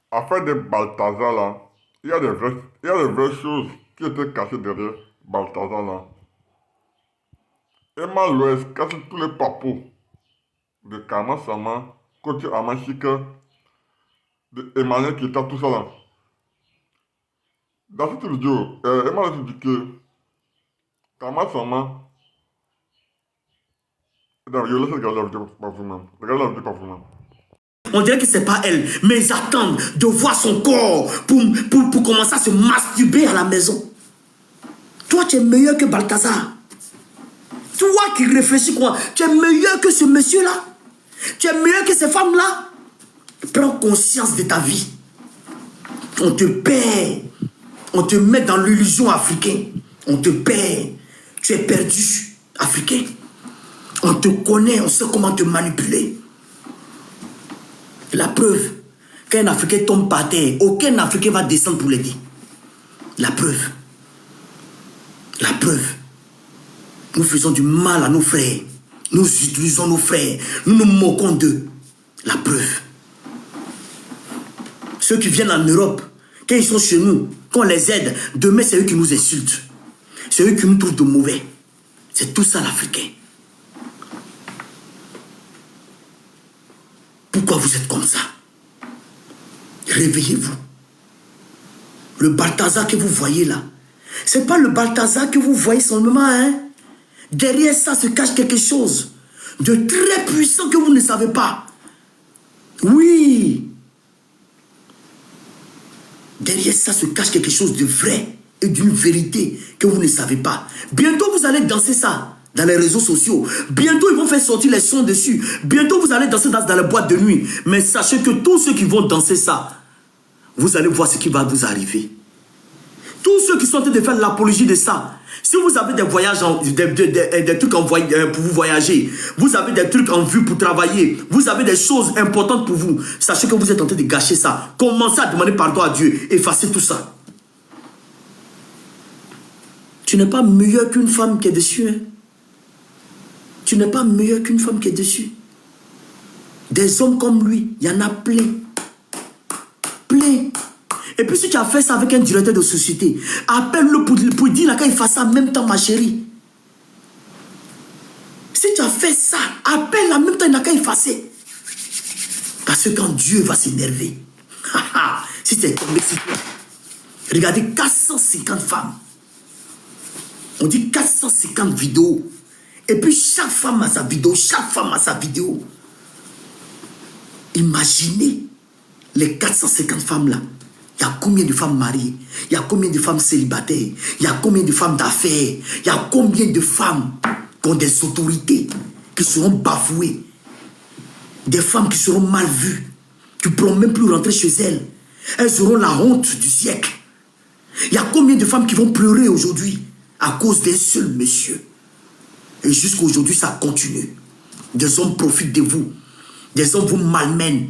Affaire de Balthazar là, il y a des vraies choses qui étaient cachées derrière Balthazar là. Emma l'Ouest cache tous les papos de Kama Sama, côté Amashika, de Emmanuel Kita, tout ça là. Dans cette vidéo, Emma a dit que Kama Sama, je laisse regarder la vidéo par vous-même. Regardez la vidéo par vous-même. On dirait que c'est pas elle, mais ils attendent de voir son corps pour commencer à se masturber à la maison. Toi, tu es meilleur que Balthazar. Toi qui réfléchis quoi, tu es meilleur que ce monsieur-là. Tu es meilleur que ces femmes-là. Prends conscience de ta vie. On te perd. On te met dans l'illusion africaine. On te perd. Tu es perdu, africain. On te connaît, on sait comment te manipuler. La preuve, quand un Africain tombe par terre, aucun Africain va descendre pour l'aider. La preuve. La preuve. Nous faisons du mal à nos frères. Nous utilisons nos frères. Nous nous moquons d'eux. La preuve. Ceux qui viennent en Europe, quand ils sont chez nous, quand on les aide, demain c'est eux qui nous insultent. C'est eux qui nous trouvent de mauvais. C'est tout ça l'Africain. Pourquoi vous êtes comme ça? Réveillez-vous. Le Balthazar que vous voyez là, c'est pas le Balthazar que vous voyez seulement, hein? Derrière ça se cache quelque chose de très puissant que vous ne savez pas. Oui. Derrière ça se cache quelque chose de vrai et d'une vérité que vous ne savez pas. Bientôt vous allez danser ça dans les réseaux sociaux. Bientôt, ils vont faire sortir les sons dessus. Bientôt, vous allez danser dans les boîtes de nuit. Mais sachez que tous ceux qui vont danser ça, vous allez voir ce qui va vous arriver. Tous ceux qui sont en train de faire l'apologie de ça, si vous avez des voyages, des trucs pour vous voyager, vous avez des trucs en vue pour travailler, vous avez des choses importantes pour vous, sachez que vous êtes en train de gâcher ça. Commencez à demander pardon à Dieu. Effacez tout ça. Tu n'es pas meilleur qu'une femme qui est dessus, hein? Tu n'es pas meilleur qu'une femme qui est dessus. Des hommes comme lui, il y en a plein. Plein. Et puis si tu as fait ça avec un directeur de société, appelle-le pour dire là quand il fasse ça en même temps, ma chérie. Si tu as fait ça, appelle en même temps quand il fasse ça. Parce que quand Dieu va s'énerver, si tu es tombé sur toi, regardez 450 femmes. On dit 450 vidéos. Et puis chaque femme a sa vidéo, chaque femme a sa vidéo. Imaginez les 450 femmes là. Il y a combien de femmes mariées? Il y a combien de femmes célibataires? Il y a combien de femmes d'affaires? Il y a combien de femmes qui ont des autorités qui seront bafouées? Des femmes qui seront mal vues, qui ne pourront même plus rentrer chez elles. Elles auront la honte du siècle. Il y a combien de femmes qui vont pleurer aujourd'hui à cause d'un seul monsieur? Et jusqu'à aujourd'hui, ça continue. Des hommes profitent de vous. Des hommes vous malmènent.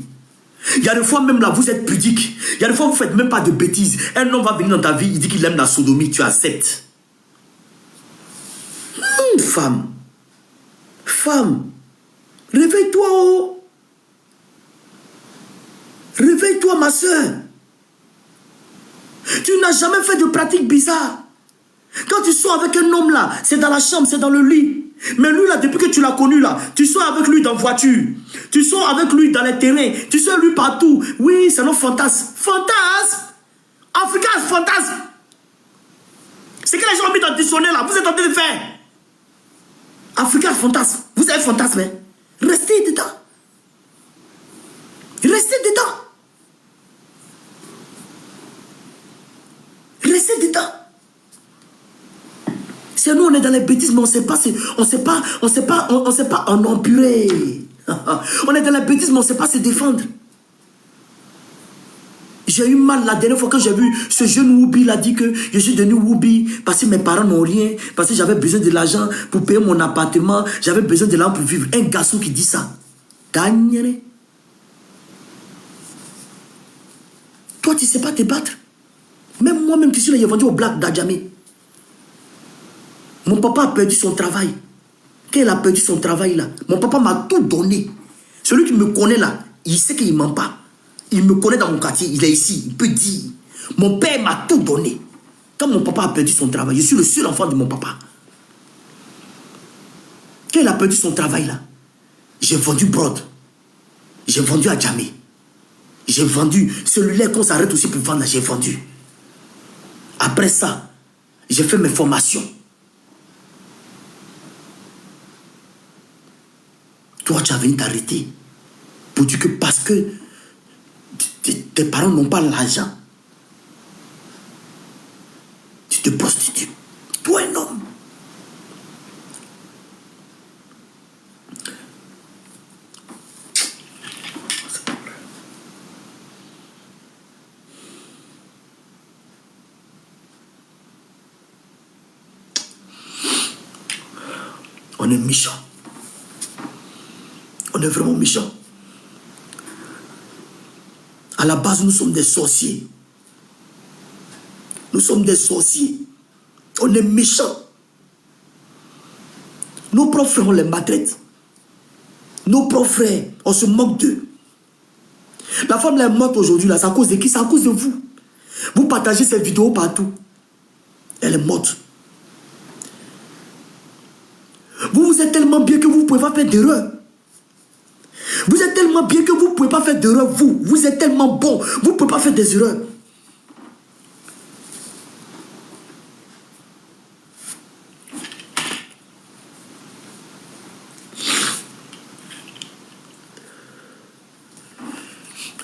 Il y a des fois même là, vous êtes pudique. Il y a des fois, vous ne faites même pas de bêtises. Un homme va venir dans ta vie, il dit qu'il aime la sodomie, tu acceptes. Femme. Femme. Réveille-toi, oh. Réveille-toi, ma soeur. Tu n'as jamais fait de pratiques bizarres. Quand tu sors avec un homme là, c'est dans la chambre, c'est dans le lit. Mais lui là, depuis que tu l'as connu là, tu sors avec lui dans la voiture. Tu sors avec lui dans les terrains. Tu sors lui partout. Oui, c'est nos fantasmes. Fantasmes. Africain, fantasme. C'est que les gens ont mis dans le dictionnaire là. Vous êtes en train de faire. Africain, fantasme. Vous avez fantasme, hein? Restez dedans. Restez dedans. Restez dedans. C'est nous, on est dans les bêtises, mais on ne sait pas en empurer. On est dans les bêtises, mais on ne sait pas se défendre. J'ai eu mal la dernière fois quand j'ai vu ce jeune Woubi, il a dit que je suis devenu Woubi parce que mes parents n'ont rien, parce que j'avais besoin de l'argent pour payer mon appartement, j'avais besoin de l'argent pour vivre. Un garçon qui dit ça. Gagnere. Toi, tu ne sais pas te battre. Même moi-même qui suis là, j'ai vendu au Black d'Adjamé. Mon papa a perdu son travail. Quand il a perdu son travail là, mon papa m'a tout donné. Celui qui me connaît là, il sait qu'il ne ment pas. Il me connaît dans mon quartier, il est ici, il peut dire. Mon père m'a tout donné. Quand mon papa a perdu son travail, je suis le seul enfant de mon papa. Quand il a perdu son travail là, j'ai vendu Brod. J'ai vendu à Djamé. J'ai vendu. Celui-là qu'on s'arrête aussi pour vendre, j'ai vendu. Après ça, j'ai fait mes formations. Toi, tu as venu t'arrêter pour dire que parce que tes parents n'ont pas l'argent, tu te prostitues. Toi, un homme. On est méchant. On est vraiment méchant. À la base, nous sommes des sorciers. Nous sommes des sorciers. On est méchants. Nos propres frères, on les maltraite. Nos propres frères, on se moque d'eux. La femme là est morte aujourd'hui, là, c'est à cause de qui? C'est à cause de vous. Vous partagez cette vidéo partout. Elle est morte. Vous êtes tellement bien que vous ne pouvez pas faire d'erreur. Vous êtes tellement bien que vous ne pouvez pas faire d'erreur, vous. Vous êtes tellement bon, vous ne pouvez pas faire des erreurs.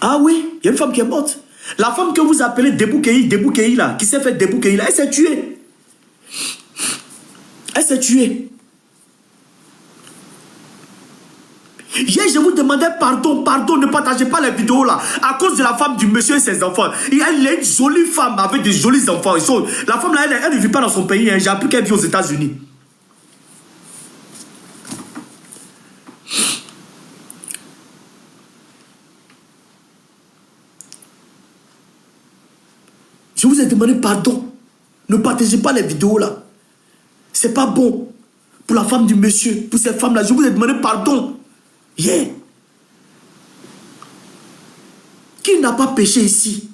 Ah oui, il y a une femme qui est morte. La femme que vous appelez Deboukéi là, qui s'est fait Deboukéi là, elle s'est tuée. Elle s'est tuée. Hier, je vous demandais pardon, ne partagez pas les vidéos là, à cause de la femme du monsieur et ses enfants. Elle est une jolie femme avec des jolis enfants. La femme là, elle ne vit pas dans son pays, hein. J'ai appris qu'elle vit aux États-Unis. Je vous ai demandé pardon. Ne partagez pas les vidéos là. C'est pas bon pour la femme du monsieur, pour cette femme là. Je vous ai demandé pardon. Yeah. Qui n'a pas péché ici?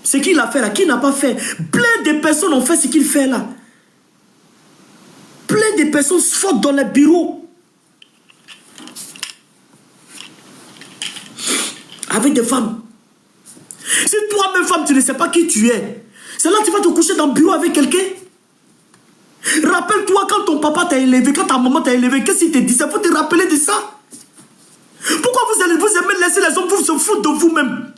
Ce qu'il a fait là, qui n'a pas fait? Plein de personnes ont fait ce qu'il fait là. Plein de personnes sortent dans les bureaux avec des femmes. Si toi-même femme, tu ne sais pas qui tu es, c'est là que tu vas te coucher dans le bureau avec quelqu'un. Rappelle-toi quand ton papa t'a élevé, quand ta maman t'a élevé, qu'est-ce qu'il te disait? Il faut te rappeler de ça. Pourquoi vous aimez laisser les hommes vous se foutre de vous-même?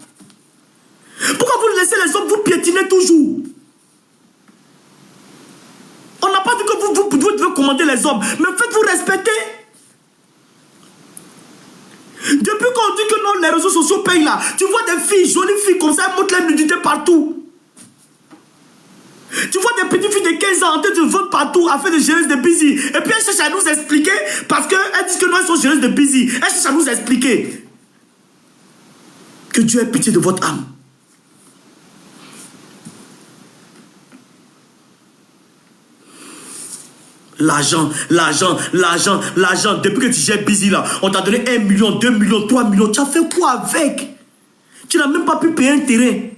Pourquoi vous laissez les hommes vous piétiner toujours? On n'a pas dit que vous devez commander les hommes, mais faites-vous respecter. Depuis qu'on dit que non, les réseaux sociaux payent là, tu vois des filles, jolies filles comme ça, elles montrent leur nudité partout. Tu vois des petites filles de 15 ans en train de vendre partout à faire des géreuses de busy. Et puis elles cherchent à nous expliquer, parce qu'elles disent que non, elles sont géreuses de busy. Elles cherchent à nous expliquer. Que Dieu ait pitié de votre âme. L'argent. Depuis que tu gères busy là, on t'a donné 1 million, 2 millions, 3 millions. Tu as fait quoi avec? Tu n'as même pas pu payer un terrain.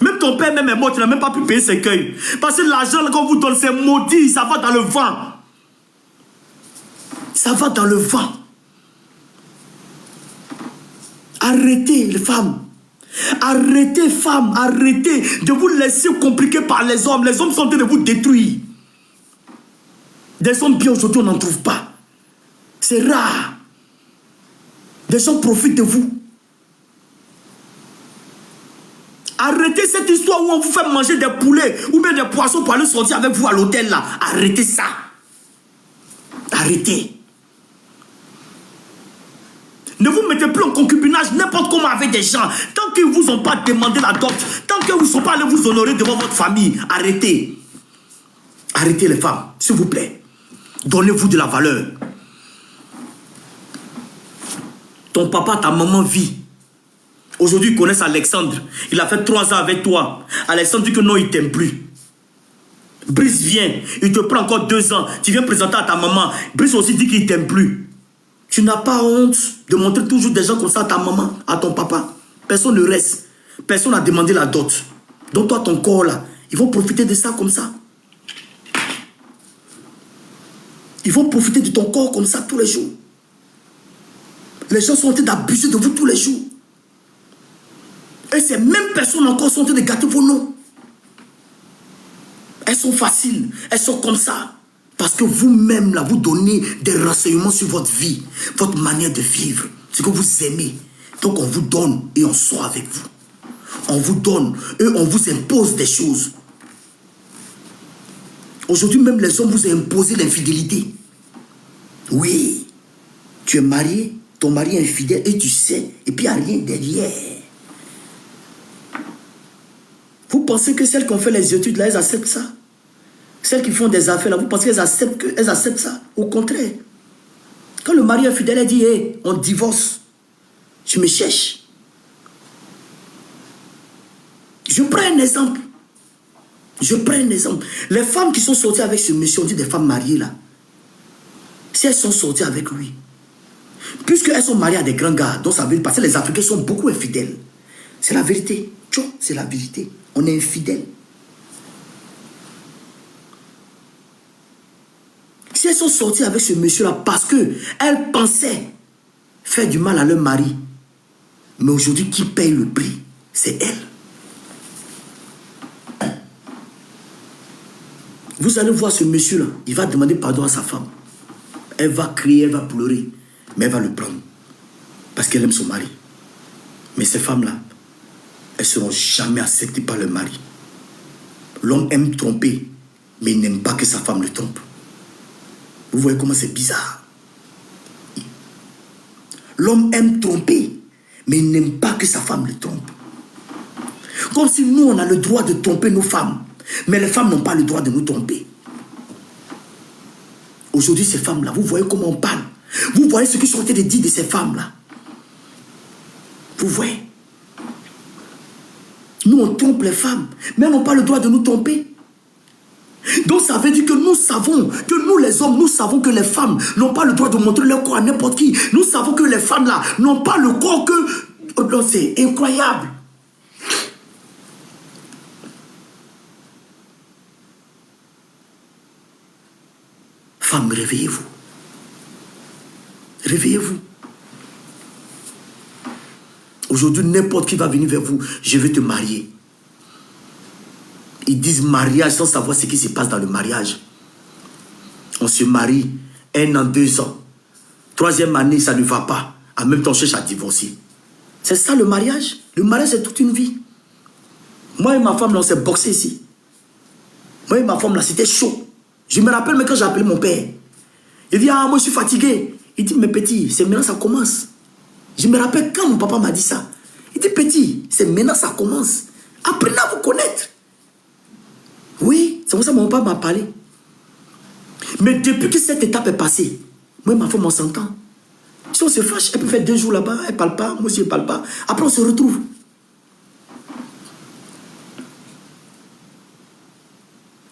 Même ton père même est mort, tu n'as même pas pu payer ses cueils. Parce que l'argent qu'on vous donne, c'est maudit, ça va dans le vent. Ça va dans le vent. Arrêtez les femmes. Arrêtez femmes, arrêtez de vous laisser compliquer par les hommes. Les hommes sont en train de vous détruire. Des hommes bien aujourd'hui, on n'en trouve pas. C'est rare. Des gens profitent de vous. Arrêtez cette histoire où on vous fait manger des poulets ou bien des poissons pour aller sortir avec vous à l'hôtel là. Arrêtez ça. Arrêtez. Ne vous mettez plus en concubinage n'importe comment avec des gens. Tant qu'ils ne vous ont pas demandé la dot, tant qu'ils ne sont pas allés vous honorer devant votre famille, arrêtez. Arrêtez les femmes, s'il vous plaît. Donnez-vous de la valeur. Ton papa, ta maman vit. Aujourd'hui, ils connaissent Alexandre. Il a fait 3 ans avec toi. Alexandre dit que non, il ne t'aime plus. Brice vient. Il te prend encore 2 ans. Tu viens présenter à ta maman. Brice aussi dit qu'il ne t'aime plus. Tu n'as pas honte de montrer toujours des gens comme ça à ta maman, à ton papa. Personne ne reste. Personne n'a demandé la dot. Donc toi, ton corps là, ils vont profiter de ça comme ça. Ils vont profiter de ton corps comme ça tous les jours. Les gens sont en train d'abuser de vous tous les jours. Et ces mêmes personnes encore sont en train de gâter vos noms. Elles sont faciles. Elles sont comme ça. Parce que vous-même, là, vous donnez des renseignements sur votre vie, votre manière de vivre, ce que vous aimez. Donc on vous donne et on sort avec vous. On vous donne et on vous impose des choses. Aujourd'hui, même les hommes vous ont imposé l'infidélité. Oui. Tu es marié, ton mari est infidèle et tu sais, et puis il n'y a rien derrière. Vous pensez que celles qui ont fait les études là, elles acceptent ça? Celles qui font des affaires là, vous pensez qu'elles acceptent ça? Au contraire. Quand le mari est fidèle, elle dit, hey, on divorce. Je me cherche. Je prends un exemple. Les femmes qui sont sorties avec ce monsieur, on dit des femmes mariées là. Si elles sont sorties avec lui, puisqu'elles sont mariées à des grands gars, donc ça veut dire parce que les Africains sont beaucoup infidèles. C'est la vérité. C'est la vérité. On est infidèles. Si elles sont sorties avec ce monsieur-là parce qu'elles pensaient faire du mal à leur mari, mais aujourd'hui, qui paye le prix? C'est elle. Vous allez voir ce monsieur-là, il va demander pardon à sa femme. Elle va crier, elle va pleurer, mais elle va le prendre. Parce qu'elle aime son mari. Mais ces femmes-là, elles ne seront jamais acceptées par leur mari. L'homme aime tromper, mais il n'aime pas que sa femme le trompe. Vous voyez comment c'est bizarre. L'homme aime tromper, mais il n'aime pas que sa femme le trompe. Comme si nous, on a le droit de tromper nos femmes, mais les femmes n'ont pas le droit de nous tromper. Aujourd'hui, ces femmes-là, vous voyez comment on parle. Vous voyez ce qu'ils sont en train de dire de ces femmes-là. Vous voyez. Nous, on trompe les femmes, mais elles n'ont pas le droit de nous tromper. Donc ça veut dire que nous savons, que nous les hommes, nous savons que les femmes n'ont pas le droit de montrer leur corps à n'importe qui. Nous savons que les femmes là n'ont pas le corps que... Oh, c'est incroyable. Femmes, réveillez-vous. Réveillez-vous. Aujourd'hui, n'importe qui va venir vers vous, je vais te marier. Ils disent mariage sans savoir ce qui se passe dans le mariage. On se marie 1 an, 2 ans. 3e année, ça ne va pas. En même temps, on cherche à divorcer. C'est ça le mariage. Le mariage, c'est toute une vie. Moi et ma femme, là, on s'est boxé ici. Moi et ma femme, là, c'était chaud. Je me rappelle, mais quand j'ai appelé mon père, il dit, ah, moi, je suis fatigué. Il dit, mais petit, c'est maintenant ça commence. Je me rappelle quand mon papa m'a dit ça. Il dit, petit, c'est maintenant ça commence. Apprenez à vous connaître. Oui, c'est pour ça que mon papa m'a parlé. Mais depuis que cette étape est passée, moi et ma femme, on s'entend. Si on se fâche, elle peut faire 2 jours là-bas, elle ne parle pas, moi aussi je ne parle pas. Après, on se retrouve.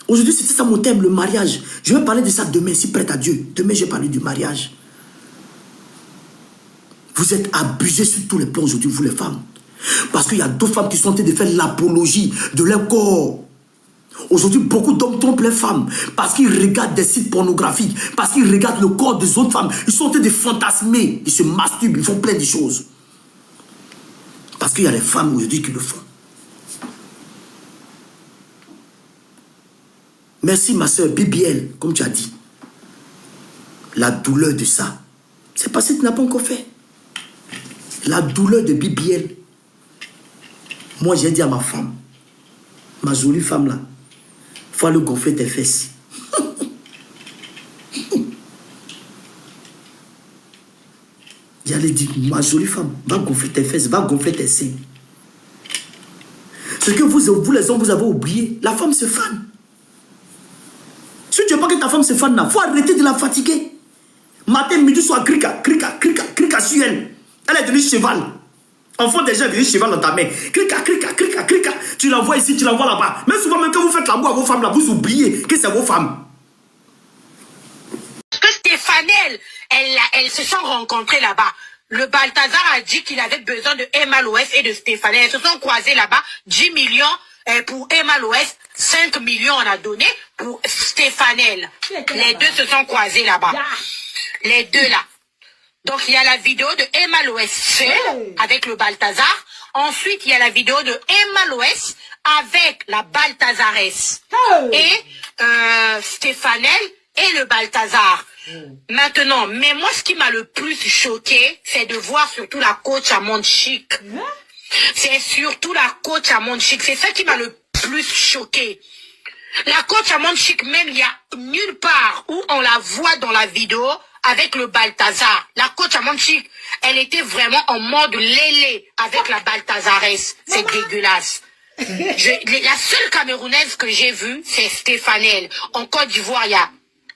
Aujourd'hui, c'est ça mon thème, le mariage. Je vais parler de ça demain, si prête à Dieu. Demain, je vais parler du mariage. Vous êtes abusés sur tous les plans aujourd'hui, vous les femmes. Parce qu'il y a d'autres femmes qui sont en train de faire l'apologie de leur corps. Aujourd'hui, beaucoup d'hommes trompent les femmes parce qu'ils regardent des sites pornographiques, parce qu'ils regardent le corps des autres femmes. Ils sont en train de fantasmer, ils se masturbent, ils font plein de choses. Parce qu'il y a des femmes aujourd'hui qui le font. Merci ma soeur BBL, comme tu as dit. La douleur de ça, c'est parce que tu n'as pas encore fait. La douleur de BBL. Moi, j'ai dit à ma femme, ma jolie femme là, il faut aller gonfler tes fesses. J'allais dire, ma jolie femme, va gonfler tes fesses, va gonfler tes seins. Ce que vous les hommes, vous avez oublié, la femme se fane. Si tu veux pas que ta femme se fane, il faut arrêter de la fatiguer. Matin, midi, soir, crica sur elle. Elle est devenue cheval. Enfant déjà est devenu cheval dans ta main. Crica. Tu la vois ici, tu la vois là-bas. Mais souvent, même quand vous faites l'amour à vos femmes, là, vous oubliez que c'est vos femmes. Que Stéphanel Elles se sont rencontrées là-bas. Le Balthazar a dit qu'il avait besoin de Emma Loès et de Stéphanie. Elles se sont croisées là-bas. 10 millions pour Emma Loès. 5 millions on a donné pour Stéphanel. Les deux se sont croisés là-bas. Les deux là. Donc il y a la vidéo de Emma Loès seule avec le Balthazar. Ensuite il y a la vidéo de Emma Loès avec la Balthazaresse. Et Stéphanel et le Balthazar. Maintenant, mais moi ce qui m'a le plus choqué, c'est de voir surtout la coach à Monde Chic. C'est surtout la coach à Monde Chic. C'est ça qui m'a le plus choqué. La coach à Monde Chic, même il y a nulle part où on la voit dans la vidéo avec le Balthazar. La coach à Monde Chic, elle était vraiment en mode lélé avec la Balthazaresse. C'est dégueulasse. La seule Camerounaise que j'ai vue, c'est Stéphanel. En Côte d'Ivoire, il y a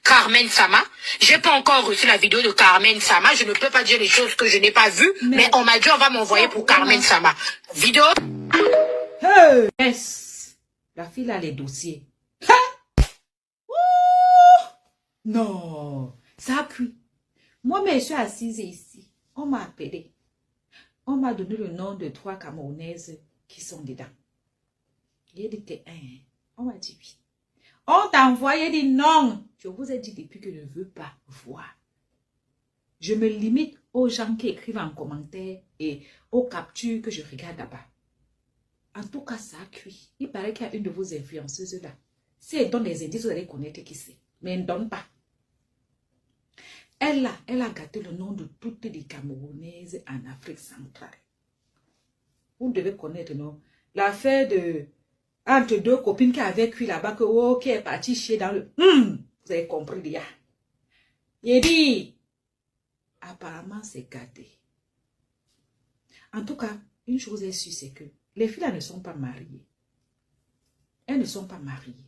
Carmen Sama. J'ai pas encore reçu la vidéo de Carmen Sama. Je ne peux pas dire les choses que je n'ai pas vues, mais on m'a dit on va m'envoyer pour Carmen Sama. Vidéo. Yes. La fille a les dossiers. Non, ça a cuit. Moi, mais je suis assise ici. On m'a appelé. On m'a donné le nom de 3 Camerounaises qui sont dedans. Il dit que on m'a dit oui. On t'a envoyé dit non. Je vous ai dit depuis que je ne veux pas voir. Je me limite aux gens qui écrivent en commentaire et aux captures que je regarde là-bas. En tout cas, ça a cuit. Il paraît qu'il y a une de vos influenceuses là. Si elle donne des indices, vous allez connaître qui c'est. Mais elle ne donne pas. Elle a gâté le nom de toutes les Camerounaises en Afrique centrale. Vous devez connaître, non? L'affaire de... entre 2 copines qui avaient cuit là-bas, qui est partie chier dans le... vous avez compris déjà. Il dit... apparemment, c'est gâté. En tout cas, une chose est sûre, c'est que les filles là ne sont pas mariées. Elles ne sont pas mariées.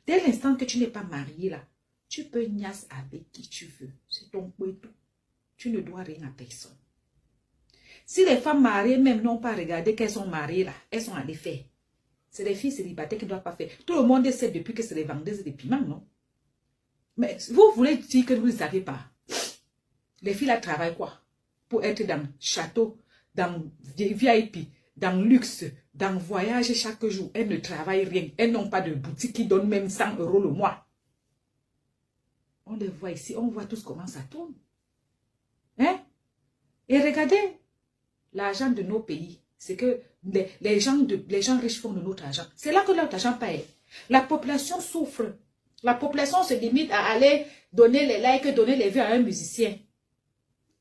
Dès l'instant que tu n'es pas mariée là, tu peux niasse avec qui tu veux. C'est ton poitou. Tu ne dois rien à personne. Si les femmes mariées même n'ont pas regardé qu'elles sont mariées là, elles sont allées faire. C'est les filles célibataires qui ne doivent pas faire. Tout le monde sait depuis que c'est les vendeuses de piments, non? Mais vous voulez dire que vous ne savez pas. Les filles là travaillent quoi? Pour être dans château, dans VIP, dans luxe, dans voyage chaque jour. Elles ne travaillent rien. Elles n'ont pas de boutique qui donne même 100 € le mois. On les voit ici, on voit tous comment ça tourne. Hein? Et regardez, l'argent de nos pays, c'est que les gens riches font de notre argent. C'est là que notre argent paye. La population souffre. La population se limite à aller donner les likes, donner les vues à un musicien.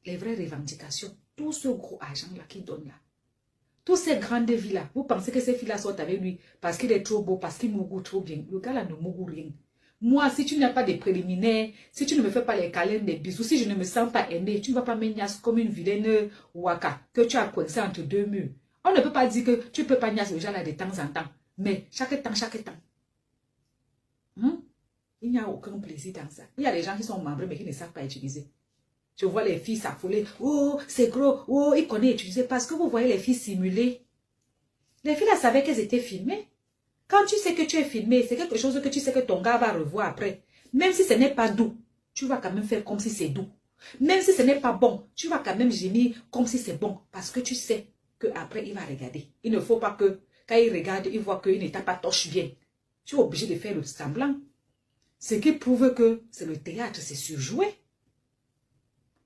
Les vraies revendications, tout ce gros argent-là qu'il donne là, toutes ces grandes villas, vous pensez que ces filles-là sont avec lui parce qu'il est trop beau, parce qu'il mourou trop bien. Le gars-là ne mourou rien. Moi, si tu n'as pas de préliminaires, si tu ne me fais pas les câlins, des bisous, si je ne me sens pas aimée, tu ne vas pas me niasse comme une vilaine waka que tu as coincé entre 2 murs. On ne peut pas dire que tu ne peux pas niasse le gens-là de temps en temps. Mais chaque temps. Il n'y a aucun plaisir dans ça. Il y a des gens qui sont membres mais qui ne savent pas utiliser. Je vois les filles s'affoler. Oh, c'est gros. Oh, ils connaissent utiliser. Parce que vous voyez les filles simuler. Les filles là savaient qu'elles étaient filmées. Quand tu sais que tu es filmé, c'est quelque chose que tu sais que ton gars va revoir après. Même si ce n'est pas doux, tu vas quand même faire comme si c'est doux. Même si ce n'est pas bon, tu vas quand même gémir comme si c'est bon. Parce que tu sais qu'après, il va regarder. Il ne faut pas que, quand il regarde, il voit qu'il n'était pas torche bien. Tu es obligé de faire le semblant. Ce qui prouve que c'est le théâtre, c'est surjoué.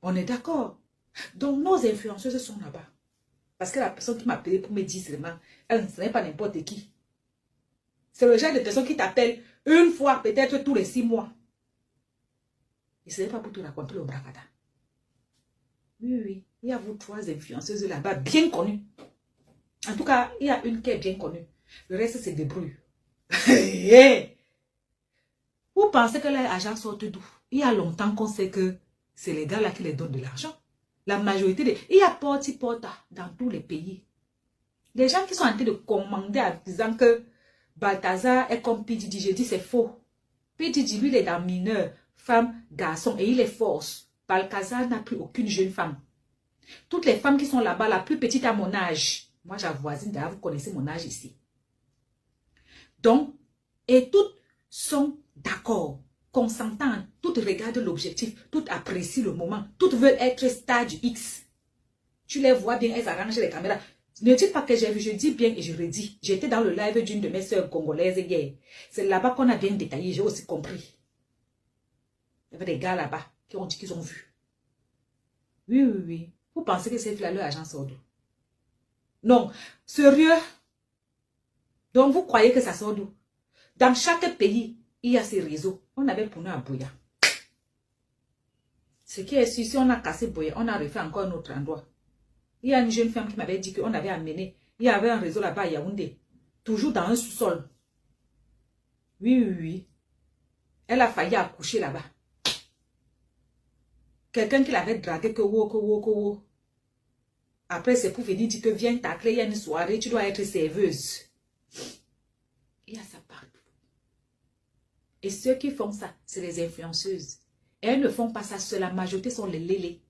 On est d'accord. Donc, nos influenceuses sont là-bas. Parce que la personne qui m'a appelé pour me dire seulement, ce n'est pas n'importe qui. C'est le genre de personne qui t'appelle une fois, peut-être tous les 6 mois. Et ce n'est pas pour te raconter le bracada. Oui. Il y a vous 3 influenceuses là-bas, bien connues. En tout cas, il y a une qui est bien connue. Le reste se débrouille. Vous pensez que les agents sortent d'où? Il y a longtemps qu'on sait que c'est les gars là qui les donnent de l'argent. La majorité des... Il y a porti-porta dans tous les pays. Les gens qui sont en train de commander en disant que Balthazar est comme P.Diddy, je dis c'est faux. P.Diddy, lui, il est dans mineur, femme, garçon, et il les force. Balthazar n'a plus aucune jeune femme. Toutes les femmes qui sont là-bas, la plus petite à mon âge, moi j'avoisine, d'ailleurs, vous connaissez mon âge ici. Donc, et toutes sont d'accord consentantes, toutes regardent l'objectif, toutes apprécient le moment, toutes veulent être stade X. Tu les vois bien, elles arrangent les caméras. Ne dites pas que j'ai vu, je dis bien et je redis. J'étais dans le live d'une de mes sœurs congolaises hier. C'est là-bas qu'on a bien détaillé, j'ai aussi compris. Il y avait des gars là-bas qui ont dit qu'ils ont vu. Oui, oui, oui. Vous pensez que c'est là leur agent sort d'où? Non, sérieux. Donc vous croyez que ça sort d'où? Dans chaque pays, il y a ces réseaux. On avait pour nous à Boya. Ce qui est sûr, si on a cassé Boya, on a refait encore un autre endroit. Il y a une jeune femme qui m'avait dit qu'on avait amené. Il y avait un réseau là-bas à Yaoundé. Toujours dans un sous-sol. Oui, oui, oui. Elle a failli accoucher là-bas. Quelqu'un qui l'avait dragué que wo. Après, c'est pour venir dire que viens tacler, il y a une soirée, tu dois être serveuse. Il y a ça partout. Et ceux qui font ça, c'est les influenceuses. Et elles ne font pas ça seules. La majorité sont les lélés.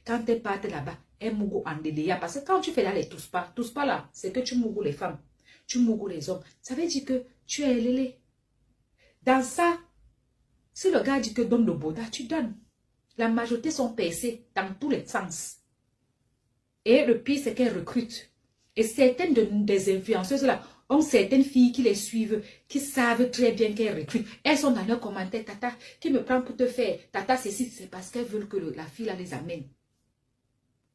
Quand elles partent là-bas, elles mougou en déléa. Parce que quand tu fais là les tous pas là, c'est que tu mougou les femmes. Tu mougou les hommes. Ça veut dire que tu es lélé. Dans ça, si le gars dit que donne le boda, tu donnes. La majorité sont percées dans tous les sens. Et le pire, c'est qu'elles recrutent. Et certaines des influenceuses là ont certaines filles qui les suivent, qui savent très bien qu'elles recrutent. Elles sont dans leurs commentaires, tata, qui me prend pour te faire, tata, ceci, c'est parce qu'elles veulent que la fille là les amène.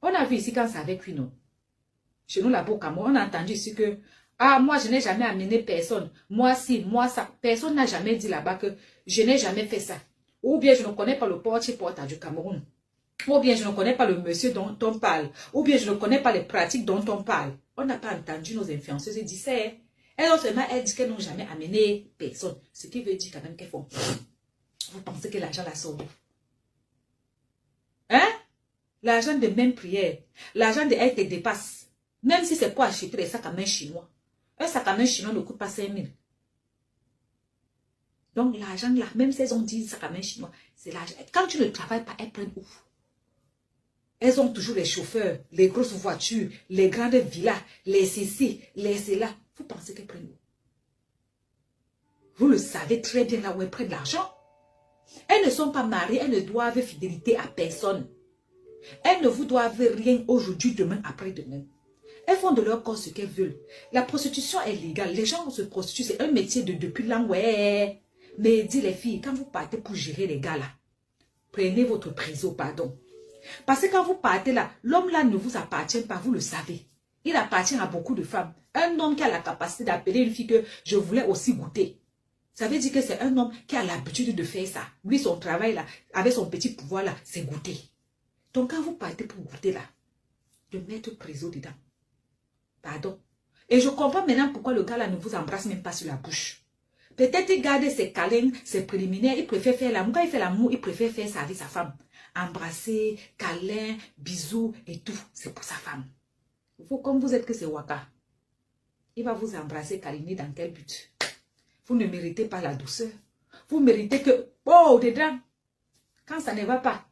On a vu ici quand c'est avec lui, non? Chez nous, là-bas au Cameroun, on a entendu ici que, ah, moi, je n'ai jamais amené personne. Moi, si, moi, ça. Personne n'a jamais dit là-bas que je n'ai jamais fait ça. Ou bien je ne connais pas le porte-à-porte du Cameroun. Ou bien je ne connais pas le monsieur dont on parle. Ou bien je ne connais pas les pratiques dont on parle. On n'a pas entendu nos influenceuses dire ça. Elles ont seulement dit qu'elles n'ont jamais amené personne. Ce qui veut dire quand même qu'elles font. Vous pensez que l'argent la sauve? Hein? L'argent de même prière. L'argent de elle te dépasse. Même si c'est pour acheter des sacs à main chinois. Un sac à main chinois ne coûte pas 5 000. Donc l'argent là, même si elles ont dit sac à main chinois, c'est l'argent. Quand tu ne travailles pas, elles prennent où? Elles ont toujours les chauffeurs, les grosses voitures, les grandes villas, les ceci, les cela. Vous pensez qu'elles prennent où? Vous le savez très bien là où elles prennent l'argent. Elles ne sont pas mariées, elles ne doivent fidélité à personne. Elles ne vous doivent rien aujourd'hui, demain, après-demain. Elles font de leur corps ce qu'elles veulent. La prostitution est légale. Les gens se prostituent, c'est un métier depuis là, ouais. Mais dis les filles, quand vous partez pour gérer les gars là, prenez votre trésor, pardon. Parce que quand vous partez là, l'homme là ne vous appartient pas, vous le savez. Il appartient à beaucoup de femmes. Un homme qui a la capacité d'appeler une fille que je voulais aussi goûter. Ça veut dire que c'est un homme qui a l'habitude de faire ça. Lui, son travail là, avec son petit pouvoir là, c'est goûter. Donc quand vous partez pour goûter là, de mettre trésor dedans. Pardon. Et je comprends maintenant pourquoi le gars là ne vous embrasse même pas sur la bouche. Peut-être il garde ses câlins, ses préliminaires, il préfère faire l'amour. Quand il fait l'amour, il préfère faire ça avec sa femme. Embrasser, câlin, bisous et tout. C'est pour sa femme. Vous, comme vous êtes que c'est Waka, il va vous embrasser, câliner dans quel but? Vous ne méritez pas la douceur. Vous méritez que, oh, dedans, quand ça ne va pas,